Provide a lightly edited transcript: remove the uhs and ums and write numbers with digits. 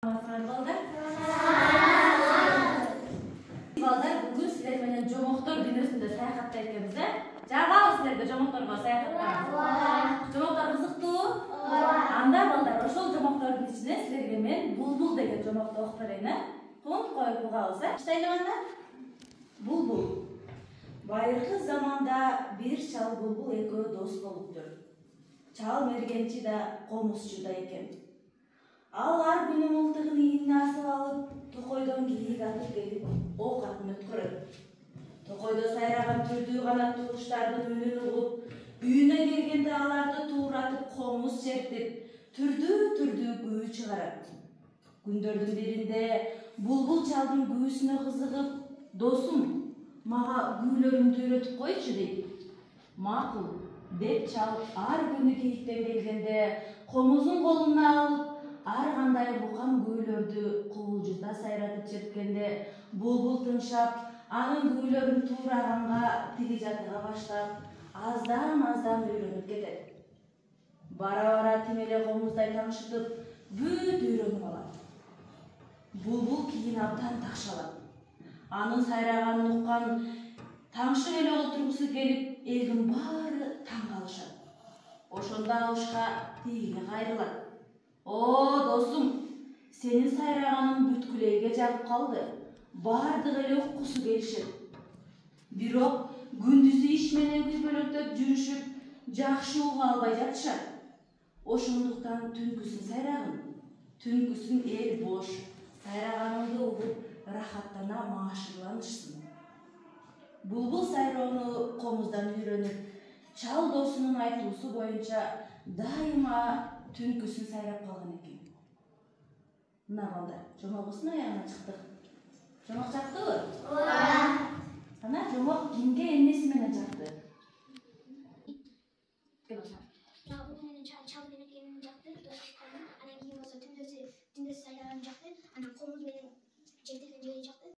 Балдар, бүгін сіздер менен Жомоктор дүниесінде саяхатта экенбиз, Жагабы силерге Жомокторго саяхатка? Жомоктор кызыктуу? Анда балдар, ошол Жомоктордун ичинен силерге мен Булбул деген Жомокту окуп берейин, Кун коюп угабыз, Баштайлы анда. Булбул. Байыркы заманда бир чал Булбул экөө дос болуптур. Чал мергенчи да, комузчу да экен. Ал ар күнү мылтыгын ийине асып алып, токойдон кийик атып келип, ок атын өткөрөт. Токойдо сайраган түрдүү канаттуу куштардын үнүн угуп, үйүнө келгенде аларды тууратып, комуз чертип, түрдүү күү чыгарат. Күндөрдүн биринде Булбул чалдын күүсүнө кызыгып, "Досум, мага күүлөрүмдү үйрөтүп койчу" дейт. "Макул" деп чал ар күнү кийиктен келгенде комузун колуна алып, ар кандай букам күүлөрдү кубулжута сайратып черткенде Булбул тынчап, анын күүлөрүн туураганга, тиги жатыга баштап, аздан үйрөнүп кетет. Бара тим эле комуздай таңшытып, бүт үйрөнүп алат. Булбул кийин абдан такшалат. Анын сайраганын уккан таңшып эле олтургусу келип, элдин баары таң калышат. Ошондо абышка тигиге кайрылат. "О, досум, сенин сайраганың бүткүлейге жагып калды. Бардыгы эле уккусу келишет. Бирок күндүзү иш менен күзбөлөктөп жүрүшүп, жакшы уга албай жатышат. Ошондуктан түнкүсүн сайрагын. Түнкүсүн эл бош, сайраганыңды угуп, рахаттана маашырланышсын." Булбул сайроону комуздан үйрөнүп, чал досунун айтуусу боюнча дайыма түнкүсүн сайрап калган экен. Мына балдар, жомогубуздун аягына чыктык. Жомок жактыбы?